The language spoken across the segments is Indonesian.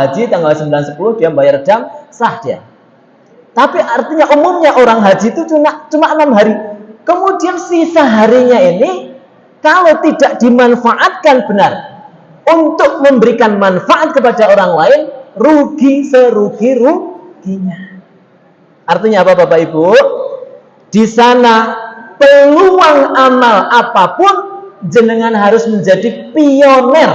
haji tanggal 9, 10 dia bayar jam, sah dia. Tapi artinya umumnya orang haji itu cuma 6 hari. Kemudian sisa harinya ini kalau tidak dimanfaatkan benar untuk memberikan manfaat kepada orang lain, rugi serugi-ruginya. Artinya apa Bapak Ibu? Di sana peluang amal apapun jenengan harus menjadi pioner,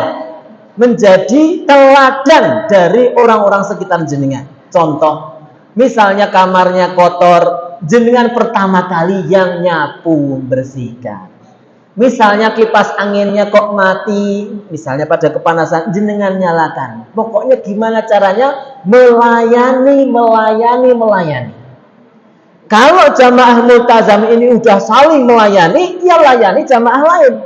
menjadi teladan dari orang-orang sekitar jenengan. Contoh, misalnya kamarnya kotor, jenengan pertama kali yang nyapu bersihkan. Misalnya kipas anginnya kok mati, misalnya pada kepanasan, jenengan nyalakan. Pokoknya gimana caranya? Melayani. Kalau jamaah multazam ini udah saling melayani, ya layani jamaah lain.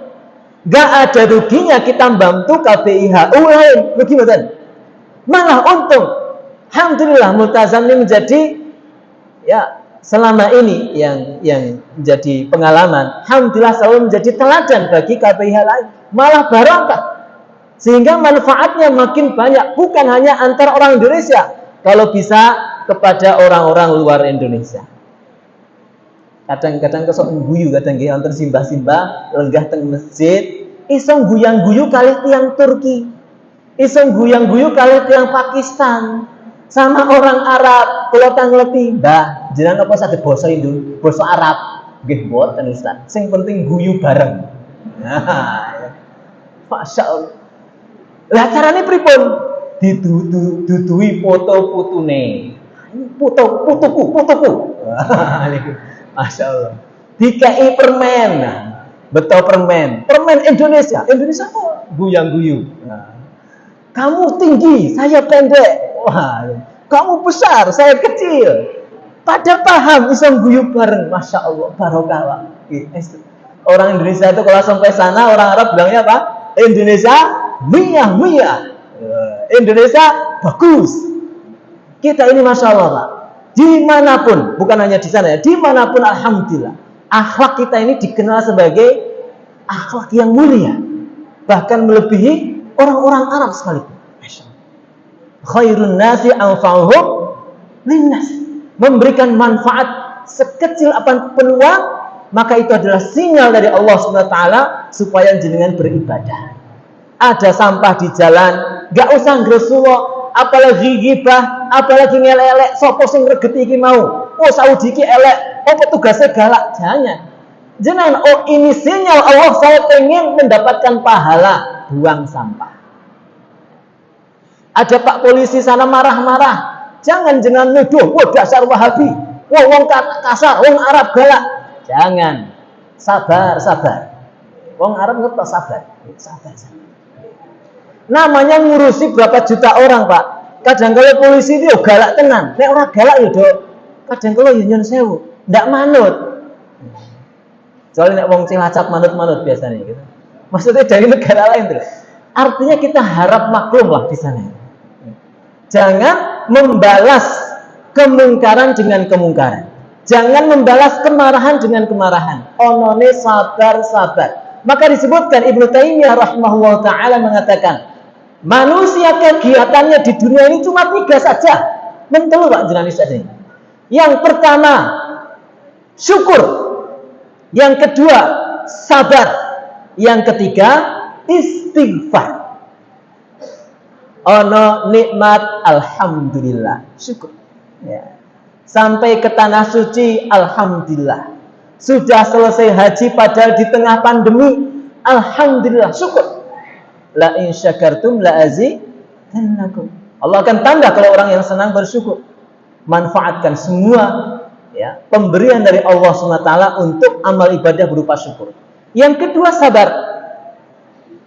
Gak ada ruginya kita bantu KBIHU lain. Rugi betul? Malah untung. Alhamdulillah multazam ini menjadi ya selama ini yang menjadi pengalaman, alhamdulillah selalu menjadi teladan bagi KBIH lain, malah barokah, sehingga manfaatnya makin banyak, bukan hanya antar orang Indonesia, kalau bisa kepada orang-orang luar Indonesia. Kadang-kadang kesok guyu, kadang nggih wonten simbah-simbah lenggah teng masjid, iso guyang-guyu kali tiang Turki, iso guyang-guyu kali tiang Pakistan, sama orang Arab. Kalau tangleti, Mbah, jenengan apa saged basa Indo, basa Arab? Nggih mboten Ustaz. Sing penting guyu bareng. Nah, Masya Allah. Lah carane pripun? Didudui foto putune. Putuku. Masya Allah. Dikai permen. Betul permen Indonesia apa? Guyang-guyu. Nah. Kamu tinggi, saya pendek. Wah, kamu besar, saya kecil. Pada paham, iseng guyu bareng. Masya Allah, barokah. Orang Indonesia itu kalau sampai sana, orang Arab bilangnya apa? Indonesia miyah. Indonesia bagus. Kita ini Masya Allah Pak, dimanapun, bukan hanya di sana ya, dimanapun alhamdulillah, akhlak kita ini dikenal sebagai akhlak yang mulia, bahkan melebihi orang-orang Arab sekalipun. Khairun nasi anfa'uhum linnas, memberikan manfaat sekecil apapun peluang, maka itu adalah sinyal dari Allah SWT supaya jenengan beribadah. Ada sampah di jalan, gak usah ngresuwo, apalagi ghibah, apalagi ngelelek, sopo sing regeti iki mau, oh Saudi iki elek, oh petugasnya galak, jangan. Jenengan, oh ini sinyal Allah, saya pengen mendapatkan pahala, buang sampah. Ada Pak polisi sana marah-marah, jangan nuduh, wah dasar Wahabi, wah wong kasar, wong Arab galak. Jangan, sabar. Wong Arab ngerti sabar. Namanya ngurusi berapa juta orang Pak. Kadang kalau polisi itu galak tenan, nek ora galak ya Dok. Kadang kalau ya nyun sewu, ndak manut. Soalnya nek wong Cilacap manut-manut biasanya gitu. Maksudnya dari negara lain tuh. Artinya kita harap maklum lah di sana. Jangan membalas kemungkaran dengan kemungkaran. Jangan membalas kemarahan dengan kemarahan. Onone sabar. Maka disebutkan Ibnu Taimiyah rahimahullah ta'ala mengatakan, manusia kegiatannya di dunia ini cuma 3 saja. Mentelu Pak jenengan ini. Yang pertama, syukur. Yang kedua, sabar. Yang ketiga, istighfar. Ono nikmat, alhamdulillah, syukur. Ya. Sampai ke tanah suci, alhamdulillah. Sudah selesai haji padahal di tengah pandemi, alhamdulillah, syukur. La in syakartum la azidannakum. Allah akan tanda kalau orang yang senang bersyukur. Manfaatkan semua ya, pemberian dari Allah SWT untuk amal ibadah berupa syukur. Yang kedua, sabar.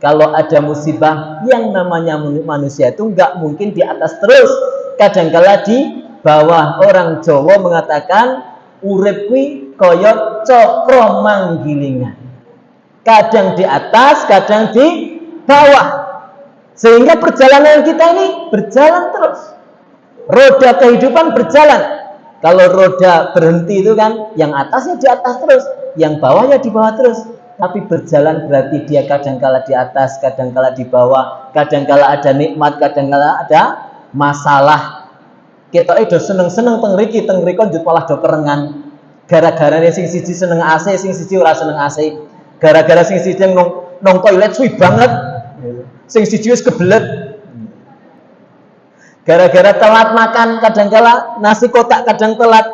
Kalau ada musibah, yang namanya manusia itu nggak mungkin di atas terus. Kadangkala di bawah. Orang Jawa mengatakan urip kuwi kaya cakra manggilingan. Kadang di atas, kadang di bawah. Sehingga perjalanan kita ini berjalan terus. Roda kehidupan berjalan. Kalau roda berhenti itu kan, yang atasnya di atas terus, yang bawahnya di bawah terus. Tapi berjalan berarti dia kadangkala di atas, kadangkala di bawah, kadangkala ada nikmat, kadangkala ada masalah kita itu seneng-seneng tengriki tengrikon malah do kerengan. Gara-gara sing siji seneng AC, sing siji ora seneng AC. Gara-gara sing siji nong toilet suwi banget, sing siji wis kebelet. Gara-gara telat makan, kadangkala nasi kotak kadang telat,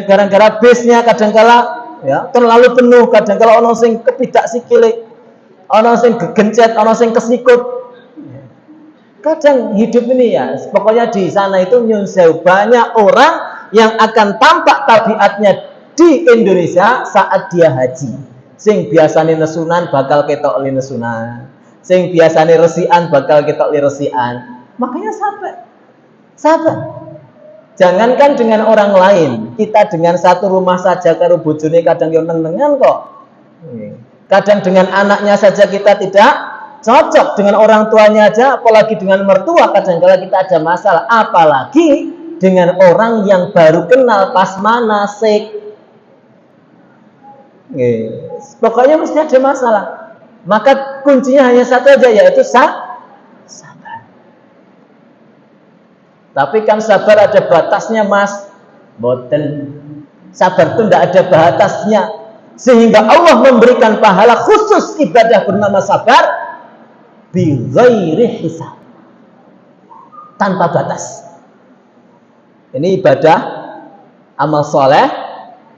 gara-gara bisnya kadangkala ya terlalu penuh, kadangkala ono sing kepidak sikile, ono sing gegencet, ono sing kesikut. Kadang hidup ini ya, pokoknya di sana itu nyun sewu banyak orang yang akan tampak tabiatnya di Indonesia saat dia haji. Sing biasane nesunan bakal ketok li nesunan, sing biasane resian bakal ketok li resian. Makanya sabar. Jangankan dengan orang lain, kita dengan satu rumah saja karo bojone kadang yo neng-nengan kok. Kadang dengan anaknya saja kita tidak cocok, dengan orang tuanya aja, apalagi dengan mertua kadang-kala kita ada masalah, apalagi dengan orang yang baru kenal pas manasik. Pokoknya mesti ada masalah. Maka kuncinya hanya satu aja, yaitu sabar. Tapi kan sabar ada batasnya, Mas. Boten. Sabar itu tidak ada batasnya, sehingga Allah memberikan pahala khusus ibadah bernama sabar bi ghairi hisab, tanpa batas. Ini ibadah amal soleh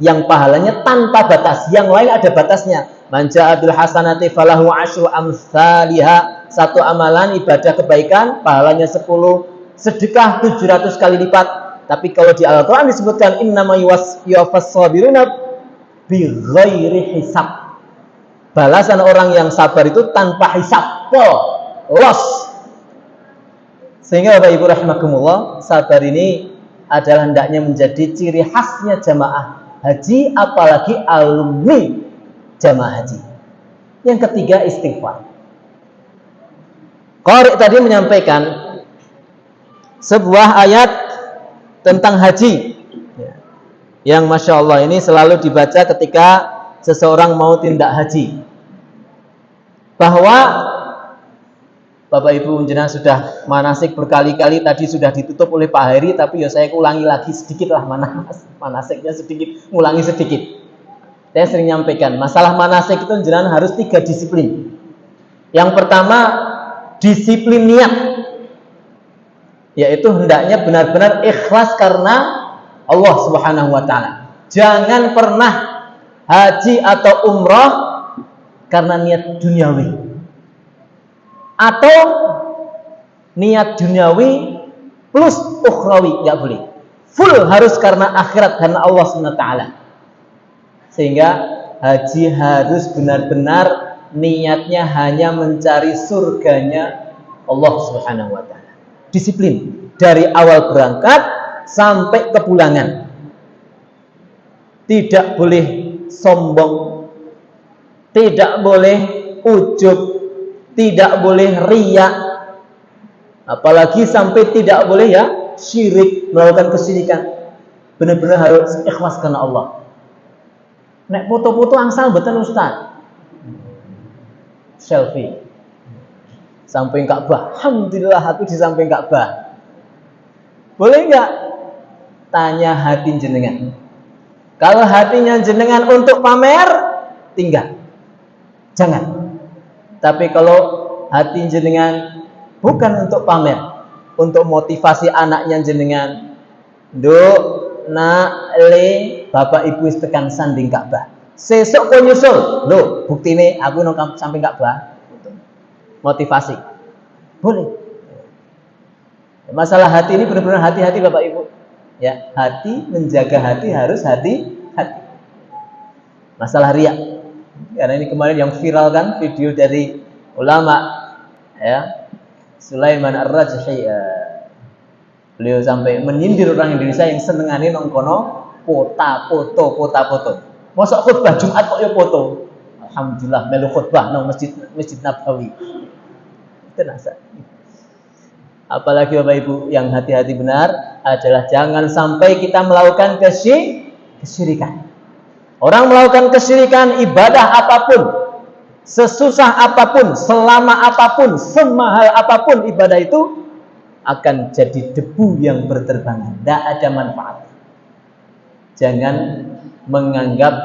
yang pahalanya tanpa batas. Yang lain ada batasnya. Man jaa bil hasanati falahu asyru amsalihha. Satu amalan ibadah kebaikan pahalanya 10, sedekah 700 kali lipat. Tapi kalau di Al-Qur'an disebutkan innama yuwaffas sabiruna bi ghairi hisab. Balasan orang yang sabar itu tanpa hisab, loss. Sehingga Bapak Ibu rahimakumullah, sabar ini adalah hendaknya menjadi ciri khasnya jamaah haji, apalagi alumni jamaah haji. Yang ketiga, istighfar. Qari tadi menyampaikan sebuah ayat tentang haji yang Masya Allah ini selalu dibaca ketika seseorang mau tindak haji, bahwa Bapak Ibu jenengan sudah manasik berkali-kali, tadi sudah ditutup oleh Pak Heri, tapi ya saya ulangi lagi sedikit lah, manasiknya sedikit, ulangi sedikit. Saya sering nyampaikan, masalah manasik itu jenengan harus 3 disiplin. Yang pertama, disiplin niat, yaitu hendaknya benar-benar ikhlas karena Allah Subhanahu wa Ta'ala. Jangan pernah haji atau umrah karena niat duniawi, atau niat duniawi plus ukhrawi, nggak boleh. Full harus karena akhirat, karena Allah Subhanahu wa Ta'ala. Sehingga haji harus benar-benar niatnya hanya mencari surganya Allah Subhanahu wa Ta'ala. Disiplin dari awal berangkat sampai kepulangan. Tidak boleh sombong, tidak boleh ujub, tidak boleh riya, apalagi sampai tidak boleh ya syirik, melakukan kesyirikan. Benar-benar harus ikhlas karena Allah. Nek foto-foto angsal betul Ustaz, selfie samping Ka'bah, alhamdulillah aku di samping Ka'bah, boleh nggak? Tanya hati jenengan. Kalau hatinya jenengan untuk pamer, tinggal, jangan. Tapi kalau hati jenengan bukan untuk pamer, untuk motivasi anaknya jenengan, nduk nak le bapak ibu tekan sanding Ka'bah, sesuk kok nyusul lho, buktine aku nang samping Ka'bah, motivasi boleh. Masalah hati ini benar-benar hati-hati Bapak Ibu ya, hati, menjaga hati harus hati-hati. Masalah riya, karena ini kemarin yang viral kan video dari ulama ya, Sulaiman Ar-Rajhi, beliau sampai menyindir orang Indonesia yang senengane nongkono foto. Mosok khutbah Jumat kok ya foto. Alhamdulillah melu khutbah nang Masjid Nabawi. Terasa. Apalagi Bapak Ibu, yang hati-hati benar adalah jangan sampai kita melakukan kesyirikan. Orang melakukan kesyirikan, ibadah apapun, sesusah apapun, selama apapun, semahal apapun ibadah itu, akan jadi debu yang berterbangan, tidak ada manfaat. Jangan menganggap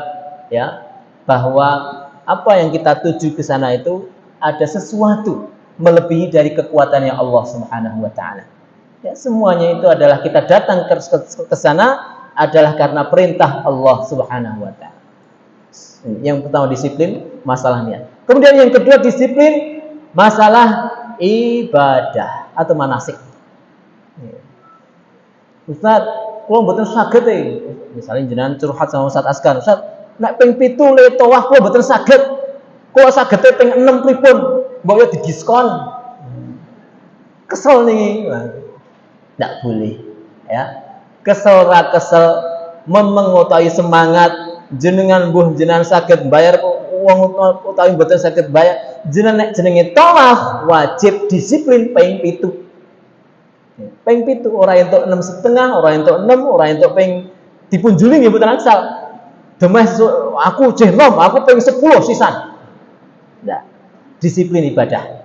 ya bahwa apa yang kita tuju ke sana itu ada sesuatu melebihi dari kekuatannya Allah Subhanahu wa taala. Ya, semuanya itu adalah kita datang ke sana adalah karena perintah Allah Subhanahu wa taala. Yang pertama disiplin masalah niat. Kemudian yang kedua disiplin masalah ibadah atau manasik. Ustaz, kalau mboten saged misalnya jenengan curhat sama Ustaz Askar, Ustaz, nek ping 7 le tawaf kula mboten saged. Kula sagede ping 6 pripun? Mbok yo didiskon. Kesel nih. Tidak boleh ya. Kesel ra kesel memengotai semangat jenengan mbuh jenengan saged bayar wong utawi mboten saged bayar, jenengan nek jenenge tawaf wajib disiplin ping 7. Ping 7 ora entuk 6,5, ora entuk 6, ora entuk ping dipunjuli nggih mboten angsal. Demes aku jeh nom, aku ping 10 sisan. Nah, disiplin ibadah.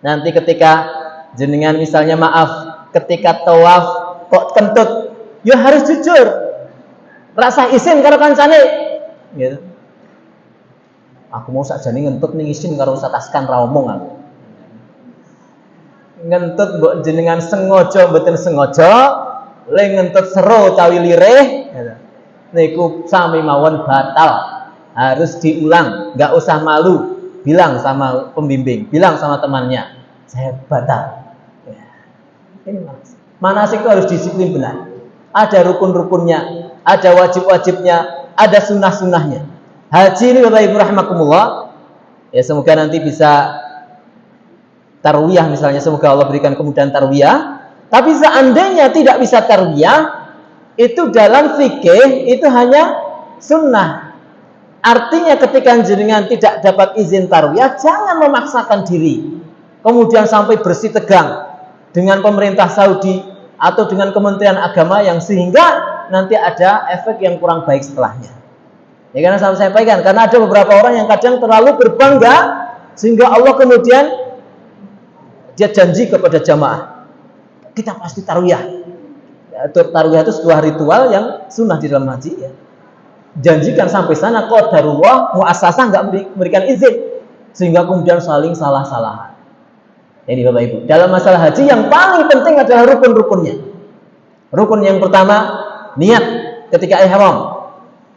Nanti ketika jenengan misalnya maaf ketika tawaf kok kentut, ya harus jujur. Rasa isin karo kancane. Gitu. Aku mau sakjane ngentut ning isin karo Ustaz Askan ra omong aku. Ngentut mbok jenengan sengaja mboten sengaja, le ngentut sero cawi lirih, gitu. Niku sami mawon batal. Harus diulang, enggak usah malu. Bilang sama pembimbing, bilang sama temannya, saya batal. Ya. Ini manasik itu harus disiplin benar. Ada rukun-rukunnya, ada wajib-wajibnya, ada sunnah-sunnahnya. Haji ini Bapak Ibu rahimakumullah, ya semoga nanti bisa tarwiyah misalnya, semoga Allah berikan kemudahan tarwiyah. Tapi seandainya tidak bisa tarwiyah, itu dalam fikih itu hanya sunnah. Artinya ketika jenengan tidak dapat izin tarwiyah, jangan memaksakan diri. Kemudian sampai bersih tegang dengan pemerintah Saudi atau dengan Kementerian Agama yang sehingga nanti ada efek yang kurang baik setelahnya. Ya karena saya sampaikan, karena ada beberapa orang yang kadang terlalu berbangga sehingga Allah kemudian dia janji kepada jamaah, kita pasti tarwiyah. Ya, tarwiyah itu sebuah ritual yang sunnah di dalam haji. Ya. Janjikan sampai sana qadarullah muassasah enggak memberikan izin sehingga kemudian saling salah-salahan. Jadi Bapak Ibu, dalam masalah haji yang paling penting adalah rukun-rukunnya. Rukun yang pertama niat ketika ihram.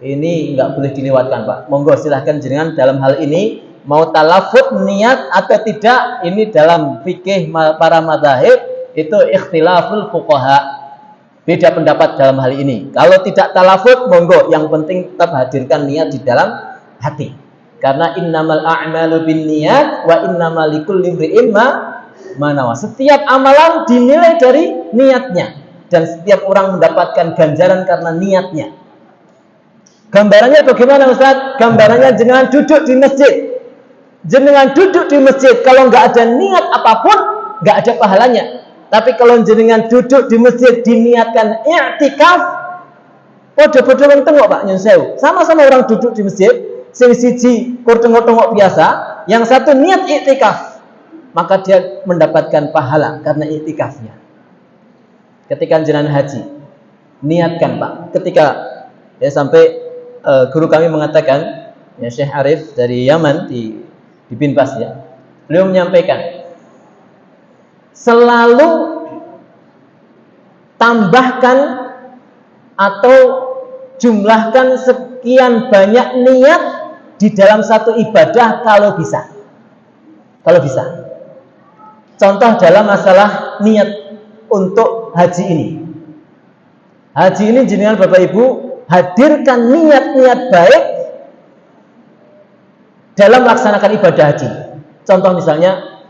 Ini enggak boleh dilewatkan, Pak. Monggo silahkan jenengan dalam hal ini mau talafut niat atau tidak, ini dalam fikih para madzhab itu ikhtilaful fuqaha. Beda pendapat dalam hal ini. Kalau tidak talafut, monggo. Yang penting tetap hadirkan niat di dalam hati. Karena innamal a'malu binniyat wa innamal likulli imri'in ma nawa. Setiap amalan dinilai dari niatnya dan setiap orang mendapatkan ganjaran karena niatnya. Gambarannya bagaimana Ustaz? Gambarannya jenengan duduk di masjid. Jenengan duduk di masjid kalau nggak ada niat apapun, nggak ada pahalanya. Tapi kalau jenengan duduk di masjid diniatkan i'tikaf, podo-podo wong tengok Pak nyun sewu. Sama-sama orang duduk di masjid, sing siji kur tengok-tengok biasa, yang satu niat i'tikaf, maka dia mendapatkan pahala karena i'tikafnya. Ketika jenengan haji, niatkan Pak. Ketika ya sampai guru kami mengatakan, ya Syekh Arif dari Yaman di Binbas ya, beliau menyampaikan selalu tambahkan atau jumlahkan sekian banyak niat di dalam satu ibadah kalau bisa. Kalau bisa. Contoh dalam masalah niat untuk haji ini. Haji ini jenengan Bapak Ibu hadirkan niat-niat baik dalam melaksanakan ibadah haji. Contoh misalnya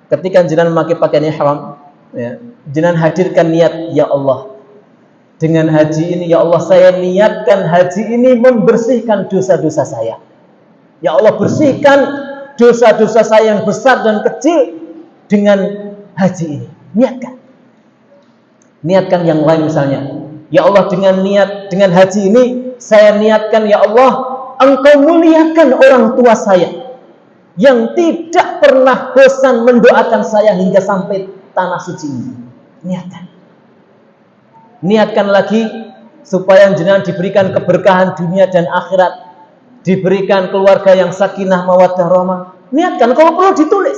ketika jenengan memakai pakaian ihram, ya, jenengan hadirkan niat, ya Allah, dengan haji ini, ya Allah, saya niatkan haji ini membersihkan dosa-dosa saya. Ya Allah, bersihkan dosa-dosa saya yang besar dan kecil dengan haji ini. Niatkan. Niatkan yang lain misalnya. Ya Allah, dengan haji ini saya niatkan, ya Allah, Engkau muliakan orang tua saya yang tidak pernah bosan mendoakan saya hingga sampai tanah suci ini. Niatkan lagi supaya jenengan diberikan keberkahan dunia dan akhirat, diberikan keluarga yang sakinah mawaddah rahmah. Niatkan, kalau perlu ditulis.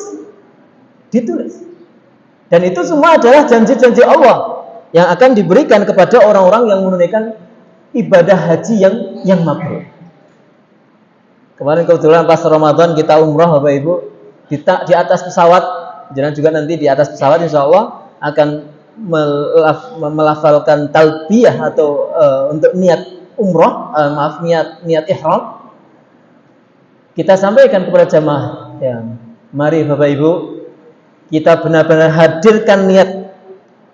Dan itu semua adalah janji-janji Allah yang akan diberikan kepada orang-orang yang menunaikan ibadah haji yang mabrur. Kemarin kebetulan pas Ramadan kita umrah Bapak Ibu, kita di atas pesawat, jangan juga nanti di atas pesawat insya Allah akan melafalkan talbiyah atau untuk niat umrah, niat ihram. Kita sampaikan kepada jamaah, ya, mari Bapak Ibu, kita benar-benar hadirkan niat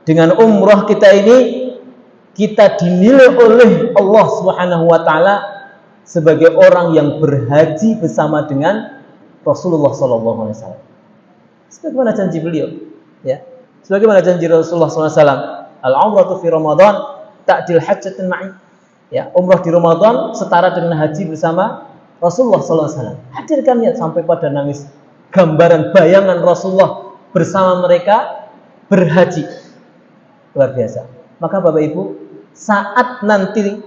dengan umrah kita ini, kita dinilai oleh Allah Subhanahu wa taala sebagai orang yang berhaji bersama dengan Rasulullah sallallahu alaihi wasallam. Sebagaimana janji beliau, ya. Sebagaimana janji Rasulullah sallallahu alaihi wasallam, al-umratu fi Ramadan ta'dil hajjatan ma'i. Ya, umrah di Ramadan setara dengan haji bersama Rasulullah sallallahu alaihi wasallam. Hadirkan niat sampai pada nangis gambaran bayangan Rasulullah bersama mereka berhaji. Luar biasa. Maka Bapak Ibu, saat nanti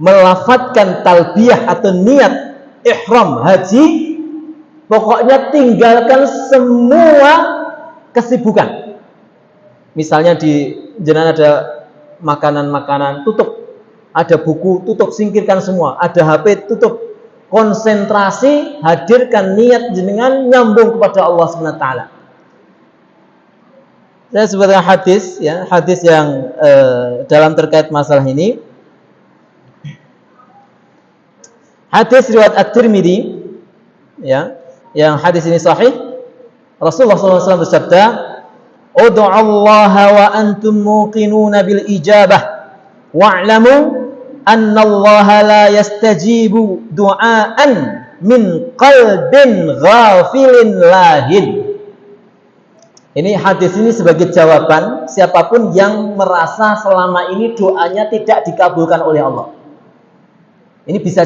melafadzkan talbiyah atau niat ihram haji, pokoknya tinggalkan semua kesibukan. Misalnya di jenengan ada makanan-makanan, tutup. Ada buku, tutup, singkirkan semua. Ada HP, tutup. Konsentrasi, hadirkan niat jenengan nyambung kepada Allah Subhanahu wa taala. Saya sebutkan hadis, ya, hadis yang dalam terkait masalah ini. Hadis riwayat At-Tirmidzi, ya, yang hadis ini sahih. Rasulullah SAW bersabda, "Ud'u Allah wa antum muqinuna bil ijabah, wa'lamu anna Allah la yastajibu du'aan min qalbin ghafilin lahin." Ini hadis ini sebagai jawaban siapapun yang merasa selama ini doanya tidak dikabulkan oleh Allah. Ini bisa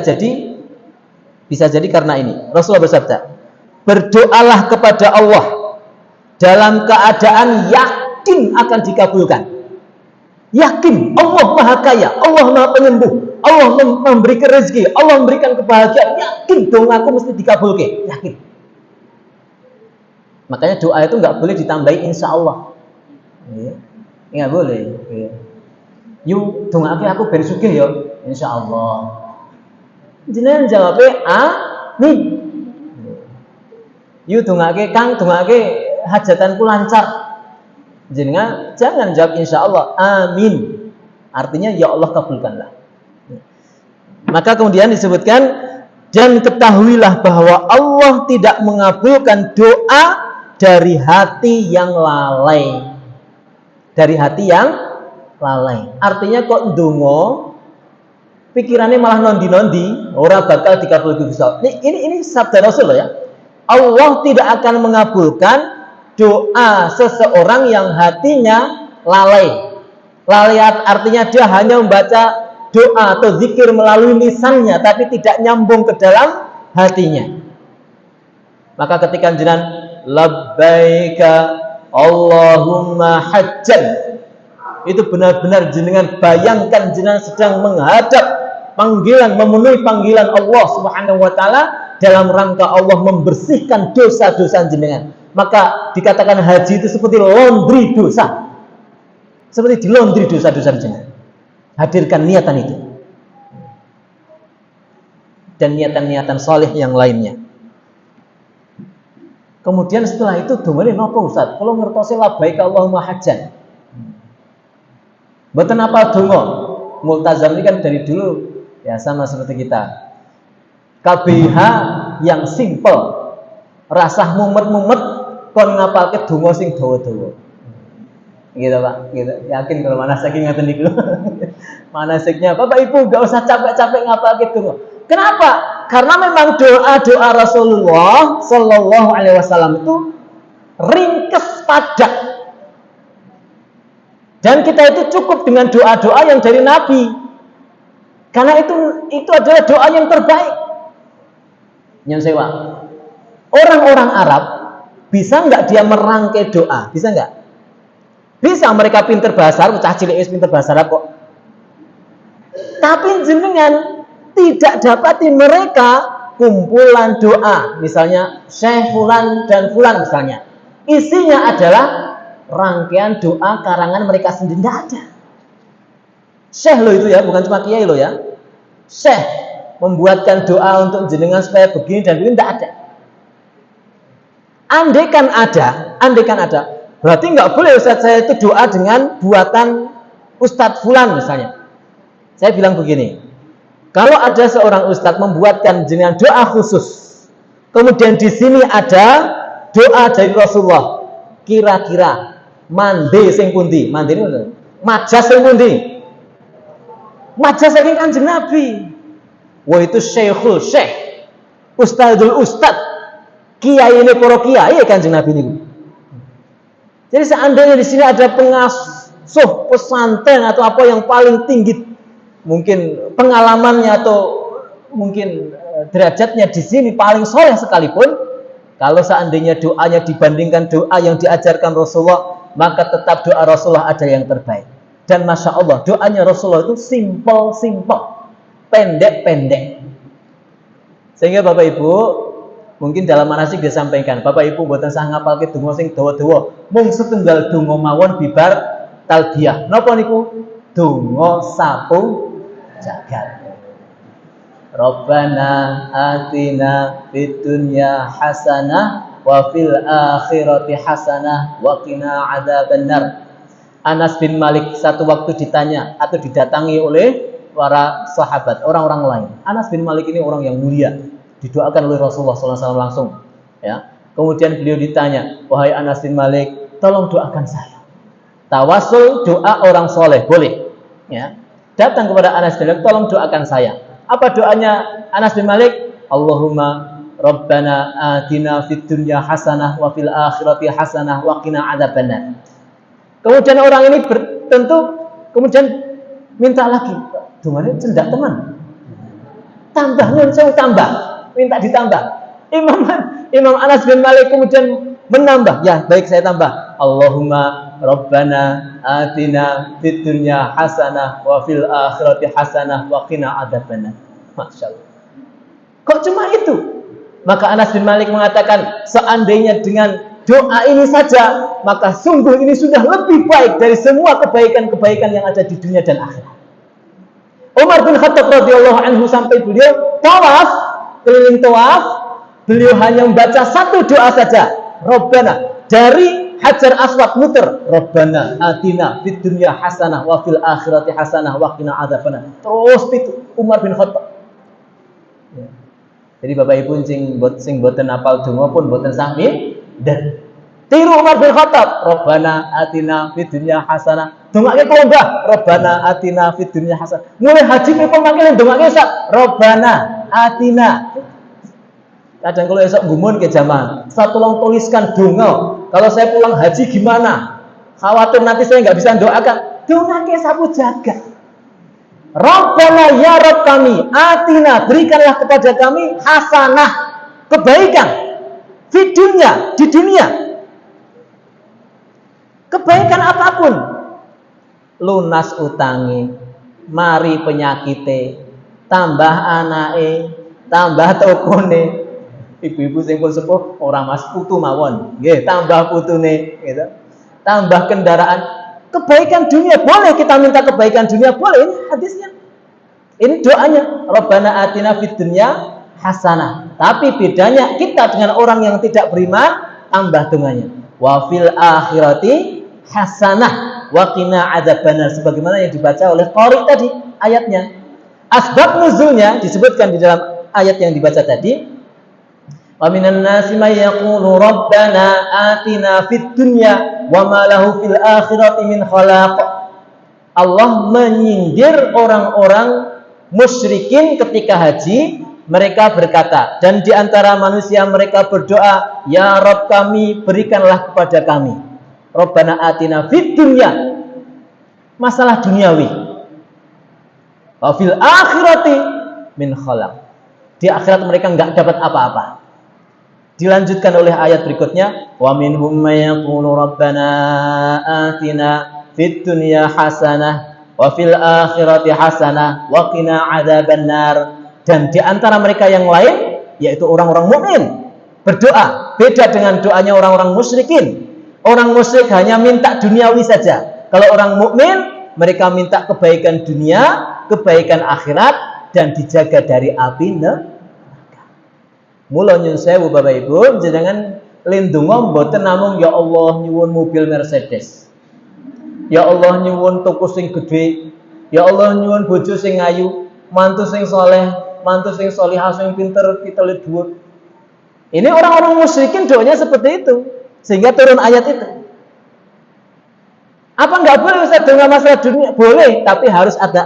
jadi karena ini. Rasulullah bersabda, berdoalah kepada Allah dalam keadaan yakin akan dikabulkan. Yakin Allah Maha Kaya, Allah Maha Penyembuh, Allah memberikan rezeki, Allah memberikan kebahagiaan. Yakin doaku mesti dikabulkan. Yakin. Makanya doa itu nggak boleh ditambahi insya Allah. Nggak boleh. Yuk dongake aku ben sugih ya, insya Allah. Jenengan jawabnya amin. Yuk dongake Kang, dongake hajatanku lancar. Jenengan jangan jawab insya Allah, amin. Artinya ya Allah kabulkanlah. Maka kemudian disebutkan, dan ketahuilah bahwa Allah tidak mengabulkan doa dari hati yang lalai. Dari hati yang lalai. Artinya kok ndonga pikirannya malah nondi-nondi, ora bakal dikabulkan Gusti Allah. Ini sabda Rasul ya. Allah tidak akan mengabulkan doa seseorang yang hatinya lalai. Lalai artinya dia hanya membaca doa atau zikir melalui lisannya tapi tidak nyambung ke dalam hatinya. Maka ketika jenengan labbaika Allahumma hajjan, itu benar-benar jenengan bayangkan jenengan sedang menghadap panggilan, memenuhi panggilan Allah Subhanahu wa taala dalam rangka Allah membersihkan dosa-dosa jenengan. Maka dikatakan haji itu seperti laundry dosa. Seperti dilondri dosa-dosa jenengan. Hadirkan niatan itu. Dan niatan-niatan saleh yang lainnya. Kemudian setelah itu dongane napa Ustaz? Kalau ngertosi labbaika Allahumma hajjan. Mboten apa donga. Multazam ini kan dari dulu ya sama seperti kita. KBH yang simple. Rasah mumet-mumet kon ngapalke donga sing dawa-dawa. Gitu Pak, gitu. Yakin kalau manasiknya ngaten niku. Manasiknya Bapak Ibu enggak usah capek-capek ngapalke donga. Kenapa? Karena memang doa-doa Rasulullah Sallallahu Alaihi Wasallam itu ringkes padat, dan kita itu cukup dengan doa-doa yang dari Nabi, karena itu adalah doa yang terbaik. Yang sewa orang-orang Arab Bisa nggak dia merangkai doa? Bisa nggak? Bisa, mereka pinter bahasa Arab, cah cilik pinter bahasa Arab kok. Tapi jenengan tidak dapati mereka kumpulan doa, misalnya Syekh Fulan dan Fulan misalnya. Isinya adalah rangkaian doa karangan mereka sendiri, tidak ada. Syekh lo itu ya, bukan cuma kiai lo ya. Syekh membuatkan doa untuk jenengan supaya begini dan begini, tidak ada. Andaikan ada, berarti nggak boleh Ustaz saya itu doa dengan buatan Ustadz Fulan misalnya. Saya bilang begini, kalau ada seorang ustadz membuatkan jenengan doa khusus, kemudian di sini ada doa dari Rasulullah, kira-kira mandi sing pundi? Mandi ini majas sing pundi? Majas saking Kanjeng Nabi. Wah itu Syekhul Syekh, Ustadzul Ustadz, kiai ini para kiai Kanjeng Nabi ini. Jadi seandainya di sini ada pengasuh pesantren atau apa yang paling tinggi, mungkin pengalamannya atau mungkin derajatnya di sini paling soleh sekalipun, kalau seandainya doanya dibandingkan doa yang diajarkan Rasulullah, maka tetap doa Rasulullah ada yang terbaik. Dan Masya Allah, doanya Rasulullah itu simple, pendek. Sehingga Bapak Ibu, mungkin dalam manasik disampaikan, Bapak Ibu mboten sah ngapalke donga sing dawa-dawa, mung setunggal donga mawon bibar talbiyah. Napa niku? Donga sapu jagat. Rabbana atina fid dunya hasanah wa fil akhirati hasanah wa qina adzabannar. Anas bin Malik satu waktu ditanya atau didatangi oleh para sahabat, orang-orang lain. Anas bin Malik ini orang yang mulia, didoakan oleh Rasulullah SAW langsung. Ya. Kemudian beliau ditanya, wahai Anas bin Malik, tolong doakan saya. Tawasul doa orang soleh boleh. Ya. Datang kepada Anas bin Malik, tolong doakan saya. Apa doanya Anas bin Malik? Allahumma Rabbana atina fid dunya hasanah wa fil akhirati hasanah wa qina adzabannar. Kemudian orang ini tentu kemudian minta lagi. Dungane cendak teman. Tambah nyunsung tambah, minta ditambah. Imam Anas bin Malik kemudian menambah. Ya, baik saya tambah. Allahumma Rabbana atina fid dunya hasanah wa fil akhirati hasanah wa qina adzabannar. Masyaallah. Kok cuma itu? Maka Anas bin Malik mengatakan, seandainya dengan doa ini saja, maka sungguh ini sudah lebih baik dari semua kebaikan-kebaikan yang ada di dunia dan akhirat. Umar bin Khattab radhiyallahu anhu sampai beliau tawaf, keliling tawaf, beliau hanya membaca satu doa saja. Rabbana, dari Hajar Aswad muter, Rabbana atina fid dunya hasanah wa fil akhirati hasanah wa qina adzabannar. Terus itu Umar bin Khattab. Ya. Jadi Bapak Ibu sing boten apal donga pun boten sami dan tiru Umar bin Khattab, Rabbana atina fid dunya hasanah. Dongake kelombah, Rabbana atina fid dunya hasanah. Mulai haji pe pemanggilan dongake sak, Rabbana atina. Kadang kalau esok gumun ke jamaah, saya tolong tuliskan donga. Kalau saya pulang haji gimana? Khawatir nanti saya nggak bisa doakan. Dongake sapu jagat. Rabbana ya Rabb kami, atina, berikanlah kepada kami hasanah, kebaikan di dunia. Kebaikan apapun. Lunas utangi, mari penyakite, tambah anake, tambah tokone. Ibu-ibu sing pun sepuh ora mas putu mawon. Nggih, tambah putune gitu. Tambah kendaraan. Kebaikan dunia boleh, kita minta kebaikan dunia boleh. Ini hadisnya. Ini doanya. Rabbana atina fid dunya hasanah. Tapi bedanya kita dengan orang yang tidak beriman, tambah donganya. Wa fil akhirati hasanah wa qina adzabannar, sebagaimana yang dibaca oleh qari tadi ayatnya. Asbab nuzulnya disebutkan di dalam ayat yang dibaca tadi. Wa minan nasi may yaqulu rabbana atina fid dunya wa ma lahu fil akhirati min khalaq. Allah menyindir orang-orang musyrikin ketika haji. Mereka berkata, dan di antara manusia mereka berdoa, ya Rabb kami, berikanlah kepada kami. Rabbana atina fid dunya, masalah duniawi. Wa fil akhirati min khalaq. Di akhirat mereka enggak dapat apa-apa. Dilanjutkan oleh ayat berikutnya, wa minhum may yaqulu rabbana atina fid dunya hasanah wa fil akhirati hasanah wa qina adzabannar. Dan di antara mereka yang lain, yaitu orang-orang mukmin, berdoa beda dengan doanya orang-orang musyrikin. Orang musyrik hanya minta duniawi saja. Kalau orang mukmin, mereka minta kebaikan dunia, kebaikan akhirat, dan dijaga dari api neraka. Mula nyun sewu Bapak Ibu, jangan lindungo mboten namung ya Allah nyuwun mobil Mercedes. Ya Allah nyuwun tuku sing gedhe. Ya Allah nyuwun bojo sing ayu, mantu sing soleh, mantu sing solihah sing pinter, pitele dhuwur. Ini orang-orang musyrikin doanya seperti itu, sehingga turun ayat itu. Apa enggak boleh Ustaz dengan masalah dunia? Boleh, tapi harus ada